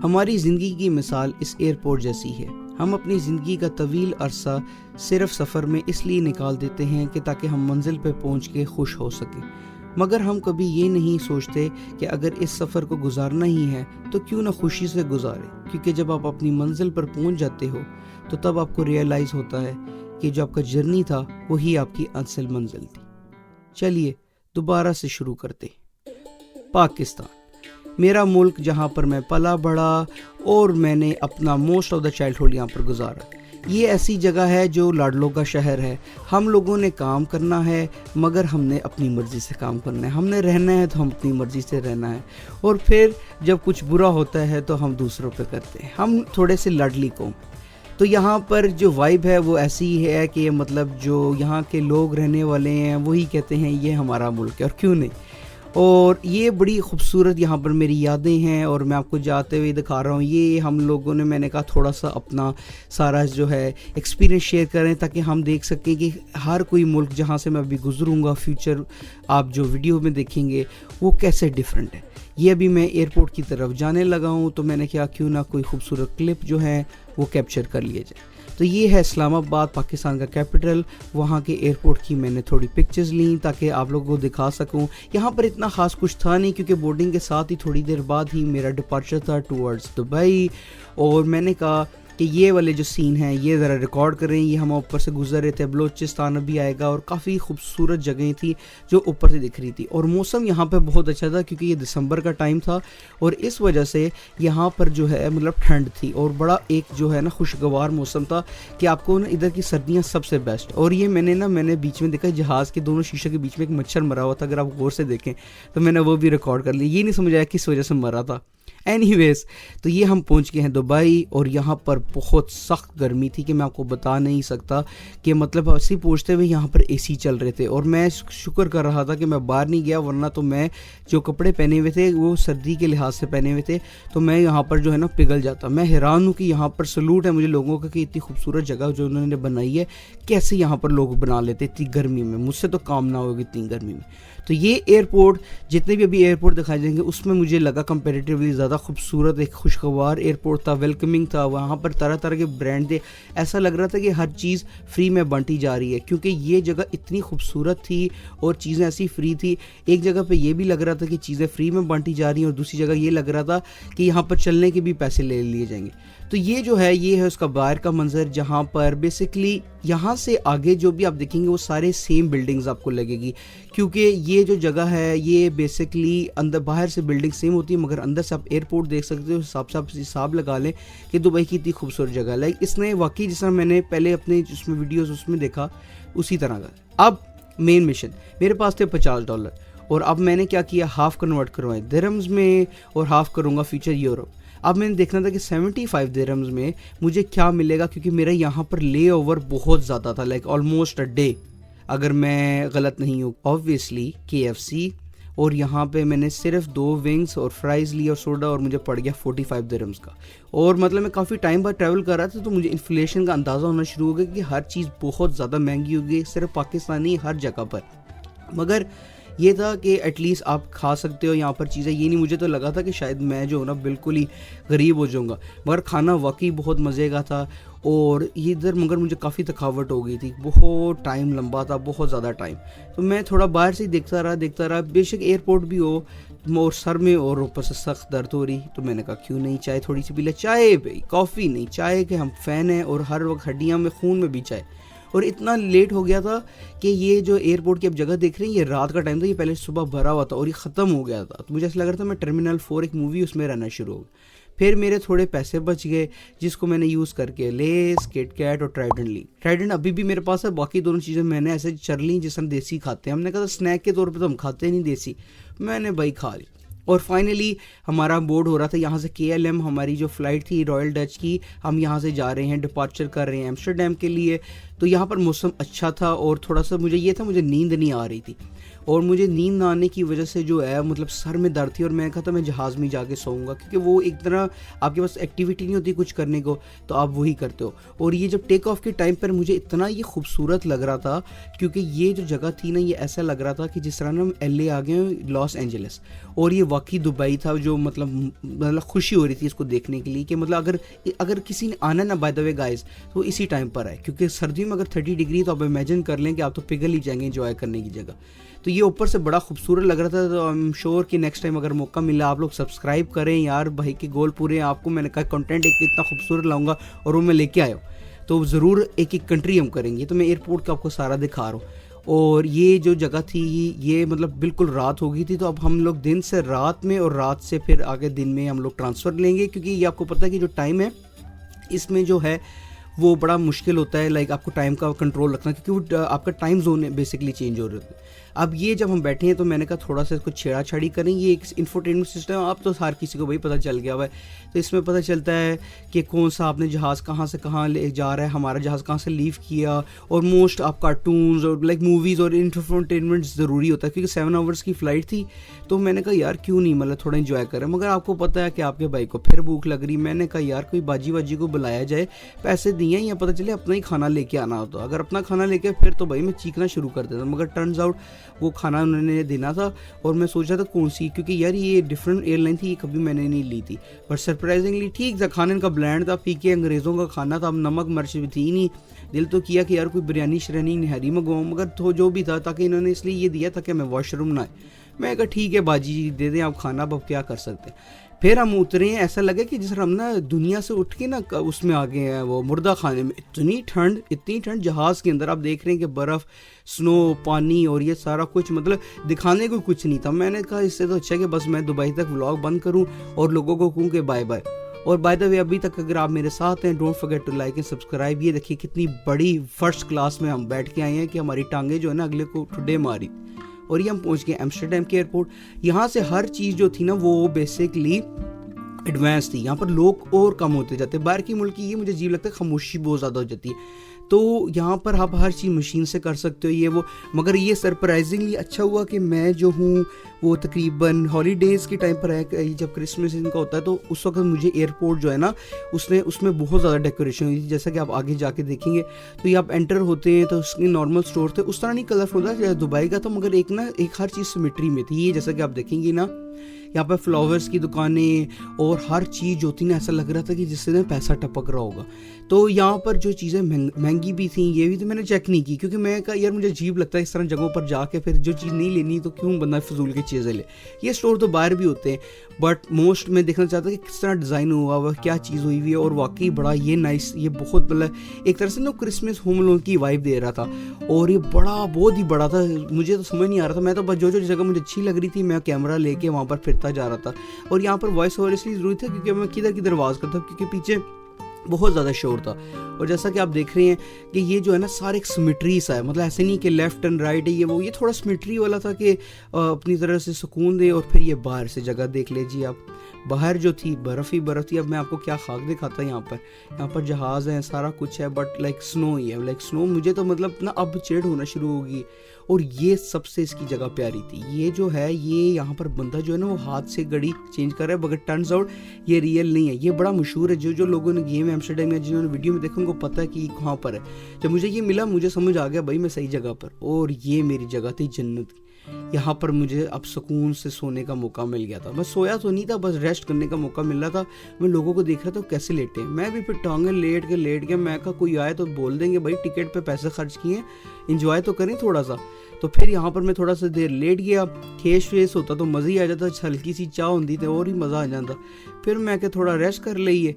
ہماری زندگی کی مثال اس ایئرپورٹ جیسی ہے۔ ہم اپنی زندگی کا طویل عرصہ صرف سفر میں اس لیے نکال دیتے ہیں کہ تاکہ ہم منزل پہ پہنچ کے خوش ہو سکیں، مگر ہم کبھی یہ نہیں سوچتے کہ اگر اس سفر کو گزارنا ہی ہے تو کیوں نہ خوشی سے گزاریں، کیونکہ جب آپ اپنی منزل پر پہنچ جاتے ہو تو تب آپ کو ریئلائز ہوتا ہے کہ جو آپ کا جرنی تھا وہی آپ کی اصل منزل تھی۔ چلیے دوبارہ سے شروع کرتے۔ پاکستان، میرا ملک جہاں پر میں پلا بڑھا اور میں نے اپنا موسٹ آف دا چائلڈہڈ یہاں پر گزارا۔ یہ ایسی جگہ ہے جو لاڈلوں کا شہر ہے۔ ہم لوگوں نے کام کرنا ہے مگر ہم نے اپنی مرضی سے کام کرنا ہے، ہم نے رہنا ہے تو ہم اپنی مرضی سے رہنا ہے، اور پھر جب کچھ برا ہوتا ہے تو ہم دوسروں پہ کرتے ہیں۔ ہم تھوڑے سے لاڈلی قوم، تو یہاں پر جو وائب ہے وہ ایسی ہی ہے کہ مطلب جو یہاں کے لوگ رہنے والے ہیں وہی کہتے ہیں یہ ہمارا ملک ہے، اور کیوں نہیں۔ اور یہ بڑی خوبصورت یہاں پر میری یادیں ہیں، اور میں آپ کو جاتے ہوئے دکھا رہا ہوں۔ یہ ہم لوگوں نے، میں نے کہا تھوڑا سا اپنا سارا جو ہے ایکسپیرینس شیئر کریں تاکہ ہم دیکھ سکیں کہ ہر کوئی ملک جہاں سے میں ابھی گزروں گا، فیوچر آپ جو ویڈیو میں دیکھیں گے وہ کیسے ڈیفرنٹ ہے۔ یہ ابھی میں ایئرپورٹ کی طرف جانے لگا ہوں تو میں نے کہا کیوں نہ کوئی خوبصورت کلپ جو ہے وہ کیپچر کر لیے جائے۔ تو یہ ہے اسلام آباد، پاکستان کا کیپٹل۔ وہاں کے ایئرپورٹ کی میں نے تھوڑی پکچرز لیں تاکہ آپ لوگوں کو دکھا سکوں۔ یہاں پر اتنا خاص کچھ تھا نہیں کیونکہ بورڈنگ کے ساتھ ہی تھوڑی دیر بعد ہی میرا ڈپارچر تھا ٹورڈز دبئی، اور میں نے کہا کہ یہ والے جو سین ہیں یہ ذرا ریکارڈ کریں۔ یہ ہم اوپر سے گزر رہے تھے، بلوچستان ابھی آئے گا، اور کافی خوبصورت جگہیں تھیں جو اوپر سے دکھ رہی تھی، اور موسم یہاں پہ بہت اچھا تھا کیونکہ یہ دسمبر کا ٹائم تھا، اور اس وجہ سے یہاں پر جو ہے مطلب ٹھنڈ تھی، اور بڑا ایک جو ہے نا خوشگوار موسم تھا کہ آپ کو نا ادھر کی سردیاں سب سے بیسٹ۔ اور یہ میں نے بیچ میں دیکھا جہاز کے دونوں شیشے کے بیچ میں ایک مچھر مرا ہوا تھا، اگر آپ غور سے دیکھیں تو میں نے وہ بھی ریکارڈ کر لی۔ یہ نہیں سمجھ آیا کس وجہ سے مرا تھا۔ اینی ویز، تو یہ ہم پہنچ گئے ہیں دبئی، اور یہاں پر بہت سخت گرمی تھی کہ میں آپ کو بتا نہیں سکتا کہ مطلب ایسے پہنچتے ہوئے یہاں پر اے سی چل رہے تھے، اور میں شکر کر رہا تھا کہ میں باہر نہیں گیا، ورنہ تو میں جو کپڑے پہنے ہوئے تھے وہ سردی کے لحاظ سے پہنے ہوئے تھے تو میں یہاں پر جو ہے نا پگھل جاتا۔ میں حیران ہوں کہ یہاں پر سلوٹ ہے مجھے لوگوں کا کہ اتنی خوبصورت جگہ جو انہوں نے بنائی ہے کیسے یہاں پر لوگ بنا لیتے اتنی گرمی میں۔ مجھ سے تو کام نہ ہوگی اتنی گرمی میں۔ تو یہ ایئرپورٹ، جتنے بھی ابھی ایئرپورٹ دکھائے جائیں گے اس میں مجھے لگا کمپیریٹیولی زیادہ خوبصورت، ایک خوشگوار ایئرپورٹ تھا، ویلکمنگ تھا۔ وہاں پر طرح طرح کے برانڈ تھے، ایسا لگ رہا تھا کہ ہر چیز فری میں بانٹی جا رہی ہے کیونکہ یہ جگہ اتنی خوبصورت تھی اور چیزیں ایسی فری تھی۔ ایک جگہ پہ یہ بھی لگ رہا تھا کہ چیزیں فری میں بانٹی جا رہی ہیں، اور دوسری جگہ یہ لگ رہا تھا کہ یہاں پر چلنے کے بھی پیسے لے لیے جائیں گے۔ تو یہ جو ہے یہ ہے اس کا باہر کا منظر، جہاں پر بیسکلی یہاں سے آگے جو بھی آپ دیکھیں گے وہ سارے سیم بلڈنگز آپ کو لگے گی، کیونکہ یہ جو جگہ ہے یہ بیسکلی اندر باہر سے بلڈنگ سیم ہوتی ہے مگر اندر سے آپ ایئرپورٹ دیکھ سکتے ہو۔ حساب سے آپ حساب لگا لیں کہ دبئی کی اتنی خوبصورت جگہ ہے، لائک اس نے واقعی جس طرح میں نے پہلے اپنے جس میں ویڈیوز اس میں دیکھا اسی طرح کا۔ اب مین مشن، میرے پاس تھے $50، اور اب میں نے کیا کیا، ہاف کنورٹ کروائے درہمز میں اور ہاف کروں گا فیوچر یورپ۔ اب میں نے دیکھنا تھا کہ 75 درہمز میں مجھے کیا ملے گا، کیونکہ میرا یہاں پر لے اوور بہت زیادہ تھا، لائک آلموسٹ اے ڈے اگر میں غلط نہیں ہوں۔ آبویسلی KFC، اور یہاں پہ میں نے صرف 2 ونگز اور فرائز لی اور سوڈا، اور مجھے پڑ گیا 45 درہمز کا۔ اور مطلب میں کافی ٹائم بعد ٹریول کر رہا تھا تو مجھے انفلیشن کا اندازہ ہونا شروع ہو گیا کہ ہر چیز بہت زیادہ مہنگی ہو گئی، صرف پاکستانی ہر جگہ پر۔ مگر یہ تھا کہ ایٹ لیسٹ آپ کھا سکتے ہو یہاں پر چیزیں، یہ نہیں مجھے تو لگا تھا کہ شاید میں جو نا بالکل ہی غریب ہو جاؤں گا، مگر کھانا واقعی بہت مزے کا تھا۔ اور یہ ادھر مگر مجھے کافی تھکاوٹ ہو گئی تھی، بہت ٹائم لمبا تھا، بہت زیادہ ٹائم، تو میں تھوڑا باہر سے ہی دیکھتا رہا۔ بے شک ایئرپورٹ بھی ہو اور سر میں اور اوپر سے سخت درد ہو رہی، تو میں نے کہا کیوں نہیں چائے تھوڑی سی پی لے۔ چائے بھائی، کافی نہیں، چائے کے ہم فین ہیں، اور ہر وقت ہڈیاں میں خون میں بھی چائے۔ اور اتنا لیٹ ہو گیا تھا کہ یہ جو ایئرپورٹ کی اب جگہ دیکھ رہے ہیں یہ رات کا ٹائم تھا، یہ پہلے صبح بھرا ہوا تھا اور یہ ختم ہو گیا تھا، تو مجھے ایسا لگ رہا تھا میں ٹرمینل 4 ایک مووی اس میں رہنا شروع ہو گیا۔ پھر میرے تھوڑے پیسے بچ گئے جس کو میں نے یوز کر کے لیس، کٹ کیٹ اور ٹرائیڈنٹ لی۔ ٹرائیڈنٹ ابھی بھی میرے پاس ہے، باقی دونوں چیزیں میں نے ایسے چر لیں جس ہم دیسی کھاتے ہیں۔ ہم نے کہا اسنیک کے طور پہ تو ہم کھاتے نہیں دیسی، میں نے بھائی کھا لی۔ اور فائنلی ہمارا بورڈ ہو رہا تھا یہاں سے KLM، ہماری جو فلائٹ تھی رائل ڈچ کی، ہم یہاں سے جا رہے ہیں، ڈپارچر کر رہے ہیں ایمسٹرڈیم کے لیے۔ تو یہاں پر موسم اچھا تھا اور تھوڑا سا مجھے یہ تھا مجھے نیند نہیں آ رہی تھی، اور مجھے نیند نہ آنے کی وجہ سے جو ہے مطلب سر میں درد تھی، اور میں کہا تھا میں جہاز میں جا کے سوؤں گا، کیونکہ وہ ایک طرح آپ کے پاس ایکٹیویٹی نہیں ہوتی کچھ کرنے کو تو آپ وہی کرتے ہو۔ اور یہ جب ٹیک آف کے ٹائم پر مجھے اتنا یہ خوبصورت لگ رہا تھا، کیونکہ یہ جو جگہ تھی نا یہ ایسا لگ رہا تھا کہ جس طرح نا ہم LA آ گئے ہیں لاس اینجلس، اور یہ واقعی دبئی تھا جو مطلب خوشی ہو رہی تھی اس کو دیکھنے کے لیے کہ مطلب اگر کسی نے آنا نا بائی دا وے گائز تو اسی ٹائم پر آئے, کیونکہ سردیوں میں اگر 30 ڈگری تو آپ امیجن کر لیں کہ آپ تو پگھل ہی جائیں گے انجوائے کرنے کی جگہ. تو یہ اوپر سے بڑا خوبصورت لگ رہا تھا. تو آئی ایم شیور کہ نیکسٹ ٹائم اگر موقع ملا آپ لوگ سبسکرائب کریں یار, بھائی کے گول پورے ہیں. آپ کو میں نے کہا کنٹینٹ ایک اتنا خوبصورت لاؤں گا اور وہ میں لے کے آیا ہوں, تو ضرور ایک ایک کنٹری ہم کریں گے. تو میں ایئرپورٹ کا آپ کو سارا دکھا رہا ہوں. اور یہ جو جگہ تھی یہ مطلب بالکل رات ہو گئی تھی, تو اب ہم لوگ دن سے رات میں اور رات سے پھر آگے دن میں ہم لوگ ٹرانسفر لیں گے, کیونکہ یہ آپ کو پتہ ہے کہ جو ٹائم ہے اس میں جو ہے وہ بڑا مشکل ہوتا ہے, لائک آپ کو ٹائم کا کنٹرول رکھنا, کیونکہ وہ آپ کا ٹائم زون بیسکلی چینج ہو رہا ہے. اب یہ جب ہم بیٹھے ہیں تو میں نے کہا تھوڑا سا اس کو چھیڑا چھاڑی کریں. یہ ایک انفوٹینمنٹ سسٹم ہے, آپ تو ہر کسی کو بھائی پتہ چل گیا ہوا ہے, تو اس میں پتہ چلتا ہے کہ کون سا آپ نے جہاز کہاں سے کہاں لے جا رہا ہے, ہمارا جہاز کہاں سے لیو کیا, اور موسٹ آپ کارٹونز اور لائک موویز اور انفوٹینمنٹ ضروری ہوتا ہے, کیونکہ 7 آورس کی فلائٹ تھی. تو میں نے کہا یار کیوں نہیں مطلب تھوڑا انجوائے کریں, مگر آپ کو پتہ ہے کہ آپ کے بھائی کو پھر بھوک لگ رہی. میں نے کہا یار کوئی باجی واجی کو بلایا جائے, پیسے دیے یا پتہ چلے اپنا ہی کھانا لے کے آنا ہوتا. اگر اپنا کھانا لے کے پھر تو بھائی میں چیخنا شروع کر دیتا, مگر ٹرنز آؤٹ وہ کھانا انہوں نے دینا تھا. اور میں سوچا تھا کون سی, کیونکہ یار یہ ڈفرینٹ ایئر لائن تھی, یہ کبھی میں نے نہیں لی تھی, بٹ سرپرائزنگلی ٹھیک تھا. کھانے کا بلینڈ تھا, پی کے انگریزوں کا کھانا تھا, اب نمک مرچ بھی تھی نہیں. دل تو کیا کہ یار کوئی بریانی شرانی نہاری منگواؤں, مگر تو جو بھی تھا تاکہ انہوں نے اس لیے یہ دیا تھا کہ ہمیں واش روم نہ آئے. میں کہا ٹھیک ہے باجی جی دے دیں آپ کھانا, اب کیا کر سکتے. پھر ہم اترے ہیں, ایسا لگا کہ جس طرح ہم نا دنیا سے اٹھ کے نا اس میں آ گئے ہیں وہ مردہ خانے میں. اتنی ٹھنڈ جہاز کے اندر, آپ دیکھ رہے ہیں کہ برف, سنو, پانی اور یہ سارا کچھ, مطلب دکھانے کو کچھ نہیں تھا. میں نے کہا اس سے تو اچھا کہ بس میں دبئی تک ولاگ بند کروں اور لوگوں کو کہوں کہ بائے بائے. اور بائی دا وے ابھی تک اگر آپ میرے ساتھ ہیں don't forget to like and subscribe. یہ دیکھیے کتنی بڑی فرسٹ کلاس میں ہم بیٹھ کے آئے ہیں کہ ہماری ٹانگیں جو ہے نا اگلے کو ٹھڈے ماری. اور یہ ہم پہنچ گئے ایمسٹرڈیم کے ایئرپورٹ. یہاں سے ہر چیز جو تھی نا وہ بیسکلی ایڈوانس تھی. یہاں پر لوگ اور کم ہوتے جاتے. باہر کی ملک کی یہ مجھے عجیب لگتا ہے, خاموشی بہت زیادہ ہو جاتی ہے. تو یہاں پر آپ ہر چیز مشین سے کر سکتے ہو یہ وہ. مگر یہ سرپرائزنگلی اچھا ہوا کہ میں جو ہوں وہ تقریباً ہالیڈیز کے ٹائم پر ہے, جب کرسمس ان کا ہوتا ہے تو اس وقت مجھے ایئرپورٹ جو ہے نا اس میں بہت زیادہ ڈیکوریشن ہوئی تھی, جیسا کہ آپ آگے جا کے دیکھیں گے. تو یہ آپ انٹر ہوتے ہیں تو اس کے نارمل اسٹور تھے, اس طرح نہیں کلرفل تھا دبئی کا تھا, مگر ایک ہر چیز سیمیٹری میں تھی. یہ جیسا کہ آپ دیکھیں گے نا یہاں پہ فلاورز کی دکانیں اور ہر چیز جو تھی نا ایسا لگ رہا تھا کہ جس سے پیسہ ٹپک رہا ہوگا. تو یہاں پر جو چیزیں مہنگی بھی تھیں یہ بھی تو میں نے چیک نہیں کی, کیونکہ میں کہا یار مجھے عجیب لگتا ہے اس طرح جگہوں پر جا کے پھر جو چیز نہیں لینی تو کیوں بندہ فضول کی چیزیں لے. یہ اسٹور تو باہر بھی ہوتے ہیں, بٹ موسٹ میں دیکھنا چاہتا کہ کس طرح ڈیزائن ہوا ہوا, کیا چیز ہوئی ہوئی ہے. اور واقعی بڑا یہ نائس, یہ بہت مطلب ایک طرح سے نا کرسمس ہوم لون کی وائب دے رہا تھا. اور یہ بہت ہی بڑا تھا, مجھے تو سمجھ نہیں آ رہا تھا. میں تو بس جو جگہ مجھے اچھی لگ رہی تھی میں کیمرہ لے کے وہاں پر پھرتا جا رہا تھا. اور یہاں پر وائس اوور اس لیے ضروری تھا کیونکہ میں کدھر آواز کرتا ہوں, کیونکہ پیچھے بہت زیادہ شور تھا. اور جیسا کہ آپ دیکھ رہے ہیں کہ یہ جو ہے نا سارے ایک سیمیٹری سا ہے, مطلب ایسے نہیں کہ لیفٹ اینڈ رائٹ ہے یہ تھوڑا سیمیٹری والا تھا کہ اپنی طرح سے سکون دے. اور پھر یہ باہر سے جگہ دیکھ لیجیے آپ, باہر جو تھی برف ہی برف تھی. اب میں آپ کو کیا خاک دکھاتا یہاں پر جہاز ہے, سارا کچھ ہے, بٹ لائک سنو ہی ہے, لائک سنو. مجھے تو مطلب نا اب چڑ ہونا شروع ہوگی. اور یہ سب سے اس کی جگہ پیاری تھی. یہ جو ہے یہ یہاں پر بندہ جو ہے نا وہ ہاتھ سے گھڑی چینج کر رہا ہے, مگر ٹرنز آؤٹ یہ ریئل نہیں ہے. یہ بڑا مشہور ہے, جو لوگوں نے گیم ایمسٹرڈیم میں جنہوں نے ویڈیو میں دیکھا ان کو پتہ ہے کہ یہ کہاں پر ہے. جب مجھے یہ ملا مجھے سمجھ آ گیا بھائی میں صحیح جگہ پر. اور یہ میری جگہ تھی جنت کی. یہاں پر مجھے اب سکون سے سونے کا موقع مل گیا تھا. میں سویا تو نہیں تھا, بس ریسٹ کرنے کا موقع مل رہا تھا. میں لوگوں کو دیکھ رہا تھا کیسے لیٹے ہیں, میں بھی پھر ٹانگیں لیٹ کے میں کہا کوئی آئے تو بول دیں گے بھائی ٹکٹ پہ پیسے خرچ کیے, انجوائے تو کریں تھوڑا سا. تو پھر یہاں پر میں تھوڑا سا دیر لیٹ گیا, کھیش ویس ہوتا تو مزہ ہی آ جاتا, ہلکی سی چائے ہوتی تو اور ہی مزہ آ جاتا. پھر میں کہ تھوڑا ریسٹ کر لئیے.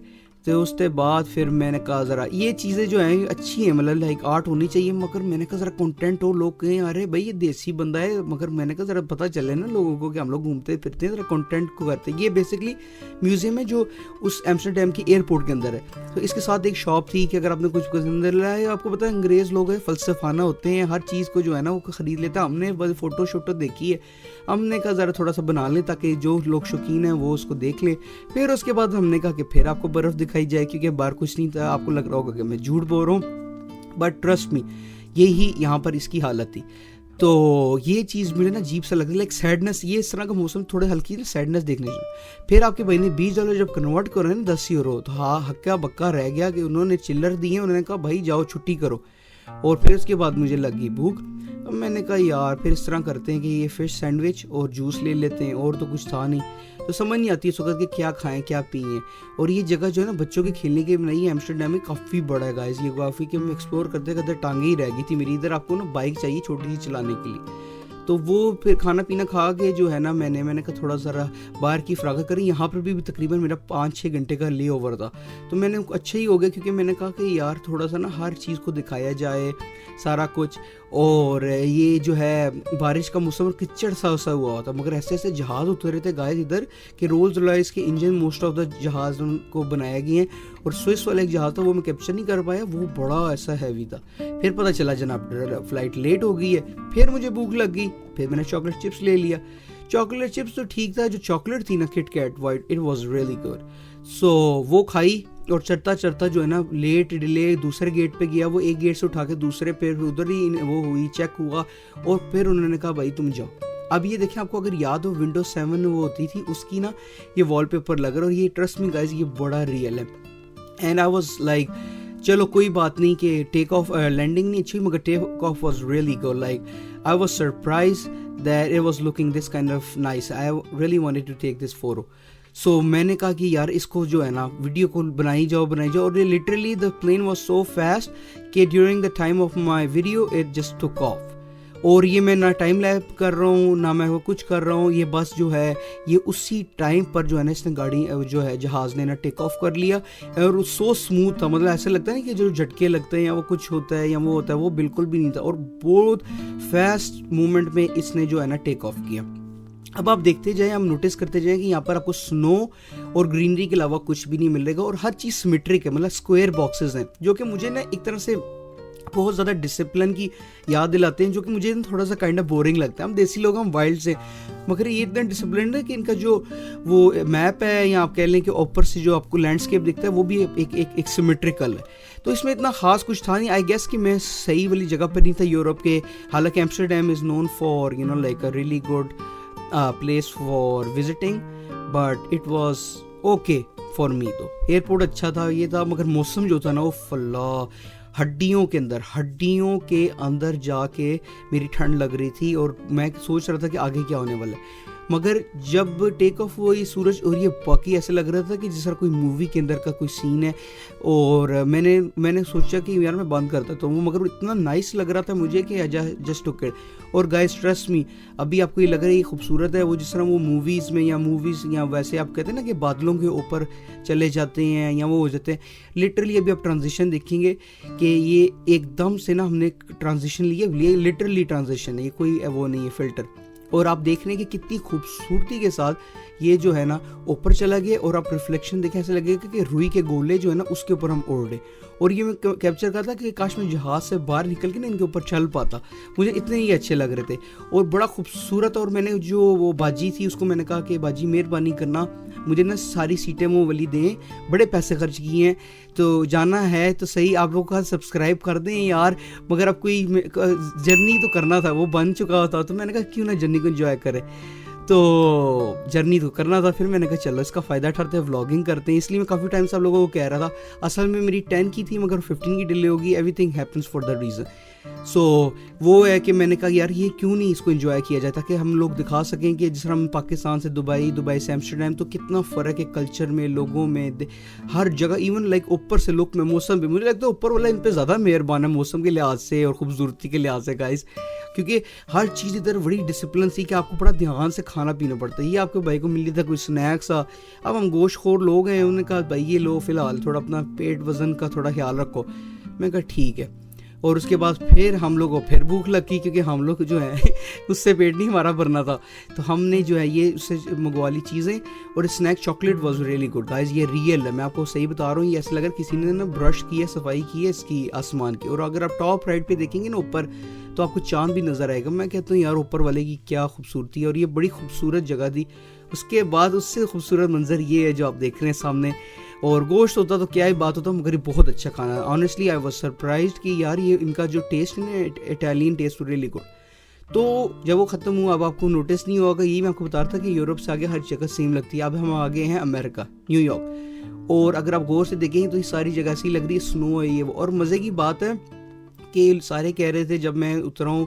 تو اس کے بعد پھر میں نے کہا ذرا یہ چیزیں جو ہیں اچھی ہیں, مطلب لائک آرٹ ہونی چاہیے, مگر میں نے کہا ذرا کنٹینٹ ہو, لوگ کہیں ارے بھائی یہ دیسی بندہ ہے, مگر میں نے کہا ذرا پتہ چلے نا لوگوں کو کہ ہم لوگ گھومتے پھرتے ہیں, ذرا کنٹینٹ کو کرتے ہیں. یہ بیسکلی میوزیم ہے جو اس ایمسٹرڈیم کے ایئرپورٹ کے اندر ہے. تو اس کے ساتھ ایک شاپ تھی کہ اگر آپ نے کچھ پسند لایا ہے, آپ کو پتہ ہے انگریز لوگ ہیں فلسفانہ ہوتے ہیں, ہر چیز کو جو ہے نا وہ خرید لیتا. ہم نے بس فوٹو شوٹو دیکھی ہے, ہم نے کہا ذرا تھوڑا سا بنا لیں تاکہ جو لوگ شوقین ہیں وہ اس کو دیکھ لیں. پھر اس کے بعد ہم نے کہا کہ پھر آپ کو برف دکھائی جائے, کیونکہ باہر کچھ نہیں تھا. آپ کو لگ رہا ہوگا کہ میں جھوٹ بول رہا ہوں, بٹ ٹرسٹ می یہی یہاں پر اس کی حالت تھی. تو یہ چیز مجھے نا عجیب سا لگ رہا ہے, لائک سیڈنس. یہ اس طرح کا موسم تھوڑے ہلکی سیڈنس دیکھنے سے. پھر آپ کے بھائی نے $20 جب کنورٹ کرو نا 10 یورو, تو ہاں ہکا بکا رہ گیا کہ انہوں نے چلر دیے, انہوں نے کہا بھائی جاؤ چھٹی کرو. اور پھر اس کے بعد مجھے لگی بھوک. اب میں نے کہا یار پھر اس طرح کرتے ہیں کہ یہ فش سینڈوچ اور جوس لے لیتے ہیں, اور تو کچھ تھا نہیں, تو سمجھ نہیں آتی اس وقت کہ کیا کھائیں کیا پئیں. اور یہ جگہ جو ہے نا بچوں کے کھیلنے کی بنائی ہے ایمسٹرڈیم میں, کافی بڑا ہے گائز. یہ کافی کہ میں ایکسپلور کرتے کرتے ٹانگیں ہی رہ گئی تھی میری. ادھر آپ کو نا بائک چاہیے چھوٹی سی چلانے کے لیے. تو وہ پھر کھانا پینا کھا کے جو ہے نا میں نے کہا تھوڑا ذرا باہر کی فراغت کری. یہاں پر بھی تقریباً میرا 5-6 گھنٹے کا لے اوور تھا, تو میں نے اچھا ہی ہو گیا, کیونکہ میں نے کہا کہ یار تھوڑا سا نا ہر چیز کو دکھایا جائے سارا کچھ. اور یہ جو ہے بارش کا موسم اور کچڑ سا ہوا تھا, مگر ایسے ایسے جہاز اترے تھے گائز ادھر کہ رولز رائس کے انجن موسٹ آف دا جہاز ان کو بنائے گئے ہیں. اور سوئس والا ایک جہاز تھا وہ میں کیپچر نہیں کر پایا, وہ بڑا ایسا ہیوی تھا. پھر پتہ چلا جناب فلائٹ لیٹ ہو گئی ہے. پھر مجھے بھوک لگ گئی, پھر میں نے چاکلیٹ چپس لے لیا. چاکلیٹ چپس تو ٹھیک تھا, جو چاکلیٹ تھی نا KitKat white, it was really good. So وہ کھائی, اور چڑھتا چڑھتا جو ہے نا لیٹ ڈیلے دوسرے گیٹ پہ گیا. وہ ایک گیٹ سے اٹھا کے دوسرے پہ ادھر ہی وہ ہوئی, چیک ہوا, اور پھر انہوں نے کہا بھائی تم جاؤ. اب یہ دیکھیں آپ کو اگر یاد ہو ونڈوز 7 وہ ہوتی تھی اس کی نا یہ وال پیپر لگ رہا ہے, اور یہ ٹرسٹ می گائز یہ بڑا ریئل ہے. اینڈ آئی واز لائک چلو کوئی بات نہیں کہ ٹیک آف لینڈنگ نہیں اچھی, مگر take off was really good. Like I was surprised that it was looking this kind of nice. I really wanted to take this photo. So میں نے کہا کہ یار اس کو جو ہے نا ویڈیو کو بنائی جاؤ. اور literally the plane was so fast کہ during the time of my video it just took off. اور یہ میں نہ ٹائم لیپ کر رہا ہوں نہ میں وہ کچھ کر رہا ہوں, یہ بس جو ہے یہ اسی ٹائم پر جو ہے نا اس نے گاڑی جو ہے جہاز نے نا ٹیک آف کر لیا. اور سو اسموتھ تھا, مطلب ایسا لگتا ہے نا کہ جو جھٹکے لگتے ہیں یا وہ کچھ ہوتا ہے یا وہ ہوتا ہے, وہ بالکل بھی نہیں تھا. اور بہت فاسٹ مومنٹ میں اس نے جو ہے نا ٹیک آف کیا. اب آپ دیکھتے جائیں, ہم نوٹس کرتے جائیں کہ یہاں پر آپ کو سنو اور گرینری کے علاوہ کچھ بھی نہیں ملے گا, اور ہر چیز سیمیٹرک ہے, مطلب اسکوائر باکسز ہیں, جو کہ مجھے نا ایک طرح سے بہت زیادہ ڈسپلن کی یاد دلاتے ہیں, جو کہ مجھے تھوڑا سا کائنڈ آف بورنگ لگتا ہے. ہم دیسی لوگ ہم وائلڈ سے, مگر یہ اتنا ڈسپلنڈ ہے کہ ان کا جو وہ میپ ہے یا آپ کہہ لیں کہ اوپر سے جو آپ کو لینڈسکیپ دکھتا ہے وہ بھی ایک سیمیٹریکل ہے. تو اس میں اتنا خاص کچھ تھا نہیں. آئی گیس کہ میں صحیح والی جگہ پر نہیں تھا یورپ کے. حالانکہ Amsterdam is known for you know like a really good place for visiting, but it was okay for me. تو ایئرپورٹ اچھا تھا, یہ تھا, مگر موسم جو تھا نا وہ فلا ہڈیوں کے اندر جا کے میری ٹھنڈ لگ رہی تھی. اور میں سوچ رہا تھا کہ آگے کیا ہونے والا ہے. مگر جب ٹیک آف ہوا یہ سورج, اور یہ باقی ایسے لگ رہا تھا کہ جس طرح کوئی مووی کے اندر کا کوئی سین ہے. اور میں نے سوچا کہ یار میں بند کرتا تو وہ, مگر اتنا نائس لگ رہا تھا مجھے کہ جسٹ ٹک اٹ. اور گائز ٹرسٹ می, ابھی آپ کو یہ لگ رہا ہے یہ خوبصورت ہے, وہ جس طرح وہ موویز میں یا ویسے آپ کہتے ہیں نا کہ بادلوں کے اوپر چلے جاتے ہیں یا وہ ہو جاتے ہیں. لٹرلی ابھی آپ ٹرانزیشن دیکھیں گے کہ یہ ایک دم سے نا ہم نے ٹرانزیشن لی, لٹرلی ٹرانزیشن ہے, یہ کوئی وہ نہیں ہے فلٹر. اور آپ دیکھ رہے ہیں کہ کتنی خوبصورتی کے ساتھ یہ جو ہے نا اوپر چلا گیا. اور آپ ریفلیکشن دیکھیں, ایسا لگے گا کہ روئی کے گولے جو ہے نا اس کے اوپر ہم اڑ رہے. اور یہ میں کیپچر کرتا کہ کاش میں جہاز سے باہر نکل کے نا ان کے اوپر چل پاتا. مجھے اتنے ہی اچھے لگ رہے تھے اور بڑا خوبصورت. اور میں نے جو وہ باجی تھی اس کو میں نے کہا کہ باجی مہربانی کرنا مجھے نا ساری سیٹیں وہ والی دیں, بڑے پیسے خرچ کیے ہیں, تو جانا ہے تو صحیح, آپ لوگ کا سبسکرائب کر دیں یار. مگر اب کوئی جرنی تو کرنا تھا, وہ بن چکا تھا, تو میں نے کہا کیوں نہ جرنی کو انجوائے کرے. تو جرنی تو کرنا تھا. پھر میں نے کہا چلو اس کا فائدہ اٹھاتے ہیں, ولاگنگ کرتے ہیں. اس لیے میں کافی ٹائم سے آپ لوگوں کو کہہ رہا تھا, اصل میں میری 10 کی تھی مگر 15 کی ڈیلے ہوگی. Everything happens for the reason. So وہ ہے کہ میں نے کہا یار یہ کیوں نہیں اس کو انجوائے کیا جائے, تاکہ ہم لوگ دکھا سکیں کہ جس طرح ہم پاکستان سے دبئی سے ایمسٹرڈیم, تو کتنا فرق ہے کلچر میں, لوگوں میں, ہر جگہ. ایون لائک اوپر سے لک میں, موسم بھی, مجھے لگتا ہے اوپر والا ان پہ زیادہ مہربان ہے موسم کے لحاظ سے اور خوبصورتی کے لحاظ سے گائز, کیونکہ ہر چیز ادھر بڑی ڈسپلن سی کہ آپ کو بڑا دھیان سے کھانا پینا پڑتا ہے. یہ آپ کے بھائی کو مل تھا کوئی اسنیکس. اب ہم گوشت خور لوگ ہیں, انہوں نے کہا بھائی یہ لو فی الحال تھوڑا اپنا پیٹ وزن کا تھوڑا خیال رکھو. میں کہا ٹھیک ہے. اور اس کے بعد پھر ہم لوگوں کو پھر بھوک لگی, کیونکہ ہم لوگ جو ہے اس سے پیٹ نہیں ہمارا بھرنا تھا, تو ہم نے جو ہے یہ اس سے منگوا لی چیزیں. اور snack chocolate was really good guys, یہ ریئل ہے, میں آپ کو صحیح بتا رہا ہوں. یہ ایسا لگا کسی نے نا برش کی ہے, صفائی کی ہے اس کی آسمان کی. اور اگر آپ ٹاپ رائٹ پہ دیکھیں گے نا اوپر, تو آپ کو چاند بھی نظر آئے گا. میں کہتا ہوں یار اوپر والے کی کیا خوبصورتی ہے, اور یہ بڑی خوبصورت جگہ تھی. اس کے بعد اس سے خوبصورت منظر یہ ہے جو آپ دیکھ رہے ہیں سامنے. اور گوشت ہوتا تو کیا ہی بات ہوتا, مگر یہ بہت اچھا کھانا ہے. آنیسٹلی آئی واز سرپرائزڈ کہ یار یہ ان کا جو ٹیسٹ ہے نا اٹالین ٹیسٹ ریئلی گڈ. تو جب وہ ختم ہوا, اب آپ کو نوٹس نہیں ہوگا, یہ میں آپ کو بتا رہا تھا کہ یورپ سے آگے ہر جگہ سیم لگتی ہے. اب ہم آگے ہیں امریکہ, نیو یارک. اور اگر آپ غور سے دیکھیں تو یہ ساری جگہ ایسی لگ رہی ہے, سنو ہے یہ وہ. اور مزے کی بات ہے کہ سارے کہہ رہے تھے جب میں اترا ہوں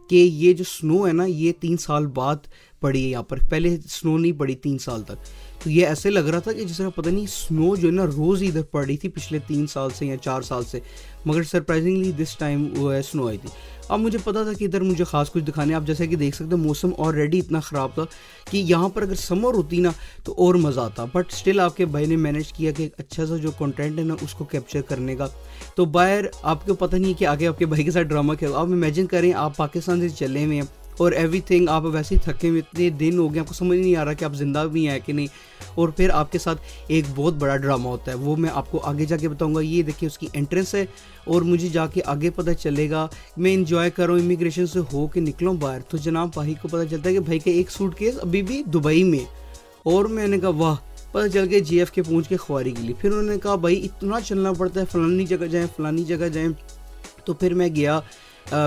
کہ یہ جو سنو ہے نا یہ 3 سال بعد پڑی ہے یہاں پر, پہلے سنو نہیں پڑی 3 سال تک. تو یہ ایسے لگ رہا تھا کہ جس طرح پتہ نہیں سنو جو ہے نا روز ہی ادھر پڑ رہی تھی پچھلے 3 سال سے یا 4 سال سے, مگر سرپرائزنگلی دس ٹائم وہ ہے سنو آئی تھی. اب مجھے پتا تھا کہ ادھر مجھے خاص کچھ دکھانے, آپ جیسے کہ دیکھ سکتے ہیں موسم آلریڈی اتنا خراب تھا کہ یہاں پر اگر سمر ہوتی نا تو اور مزہ آتا, بٹ اسٹل آپ کے بھائی نے مینیج کیا کہ ایک اچھا سا جو کنٹینٹ ہے نا اس کو کیپچر کرنے کا. تو باہر آپ کو پتہ نہیں ہے کہ آگے آپ کے بھائی کے ساتھ ڈرامہ کیا. آپ امیجن کریں آپ پاکستان سے چلے ہوئے ہیں اور ایوری تھنگ, آپ ویسے ہی تھکے ہوئے, اتنے دن ہو گئے آپ کو سمجھ نہیں آ رہا کہ آپ زندہ بھی ہیں کہ نہیں, اور پھر آپ کے ساتھ ایک بہت بڑا ڈرامہ ہوتا ہے. وہ میں آپ کو آگے جا کے بتاؤں گا. یہ دیکھیں اس کی انٹرنس ہے اور مجھے جا کے آگے پتہ چلے گا. میں انجوائے کروں امیگریشن سے ہو کے نکلوں باہر تو جناب بھائی کو پتہ چلتا ہے کہ بھائی کا ایک سوٹ کیس ابھی بھی دبئی میں, اور میں نے کہا واہ, پتہ چل کے جی ایف کے پہنچ کے خواری کے لیے. پھر انہوں نے کہا بھائی اتنا چلنا پڑتا ہے, فلانی جگہ جائیں فلانی جگہ جائیں. تو پھر میں گیا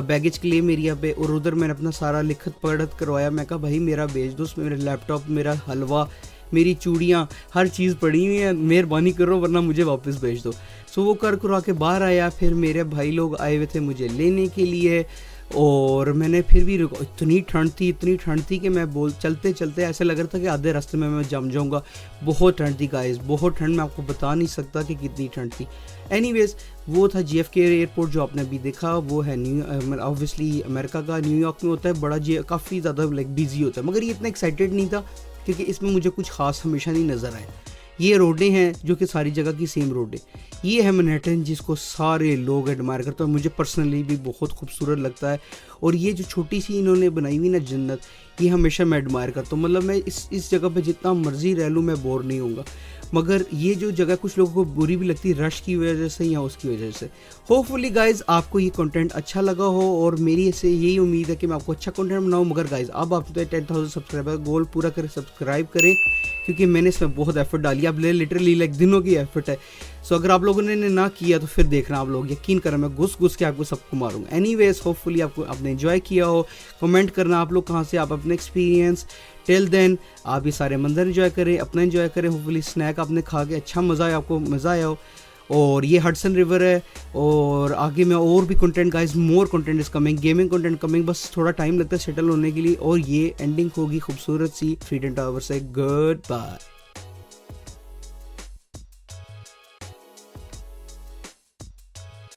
بیگیج کلیم ایریا پہ اور ادھر میں نے اپنا سارا لکھت پڑھت کروایا. میں کہا بھائی میرا بھیج دو, اس میں میرا لیپ ٹاپ, میرا حلوہ, میری چوڑیاں, ہر چیز پڑی ہوئی ہیں, مہربانی کرو ورنہ مجھے واپس بھیج دو. سو وہ کر کرا کے باہر آیا. پھر میرے بھائی لوگ آئے ہوئے تھے مجھے لینے کے لیے, اور میں نے پھر بھی اتنی ٹھنڈ تھی کہ میں چلتے چلتے ایسے لگ رہا تھا کہ آدھے راستے میں جم جاؤں گا. بہت ٹھنڈ تھی گائز, بہت ٹھنڈ, میں آپ کو بتا نہیں سکتا کہ کتنی ٹھنڈ تھی. اینی ویز وہ تھا جی ایف کے ایئرپورٹ جو آپ نے ابھی دیکھا, وہ ہے اوبویسلی امریکہ کا, نیو یارک میں ہوتا ہے بڑا, کافی زیادہ بیزی ہوتا ہے, مگر یہ اتنا ایکسائٹیڈ نہیں تھا کیونکہ اس میں مجھے کچھ خاص ہمیشہ نہیں نظر آئے. یہ روڈیں ہیں جو کہ ساری جگہ کی سیم روڈیں. یہ ہے منہٹن جس کو سارے لوگ ایڈمائر کرتے ہیں, مجھے پرسنلی بھی بہت خوبصورت لگتا ہے. اور یہ جو چھوٹی سی انہوں نے بنائی ہوئی نا جنت, یہ ہمیشہ میں ایڈمائر کرتا ہوں. مطلب میں اس جگہ پہ جتنا مرضی رہ لوں میں بور نہیں ہوں گا. مگر یہ جو جگہ کچھ لوگوں کو بری بھی لگتی ہے رش کی وجہ سے یا اس کی وجہ سے. ہوپ فلی گائز آپ کو یہ کنٹینٹ اچھا لگا ہو, اور میری سے یہی امید ہے کہ میں آپ کو اچھا کنٹینٹ بناؤں. مگر گائز اب آپ 10,000 سبسکرائبر گول پورا کریں, سبسکرائب کریں, کیونکہ میں نے اس میں بہت ایفرٹ ڈالی. اب لٹرلی لائک دنوں کی ایفرٹ ہے. سو اگر آپ لوگوں نے نہ کیا تو پھر دیکھنا, آپ لوگ یقین کریں میں گھس کے آپ کو سب کو ماروں گا. اینی ویز ہوپ فلی آپ نے انجوائے کیا ہو. کمنٹ کرنا آپ لوگ کہاں سے, آپ اپنے ایکسپیرینس. ٹل دین آپ یہ سارے منظر انجوائے کریں, اپنا انجوائے کریں. ہوپ فلی اسنیک آپ نے کھا کے اچھا مزہ آیا, آپ کو مزہ آیا ہو. اور یہ ہڈسن ریور ہے, اور آگے میں اور بھی content guys, more content is coming, gaming content coming. بس تھوڑا ٹائم لگتا ہے سیٹل ہونے کے لیے. اور یہ اینڈنگ ہوگی خوبصورت سی فریڈم ٹاور سے. Good bye.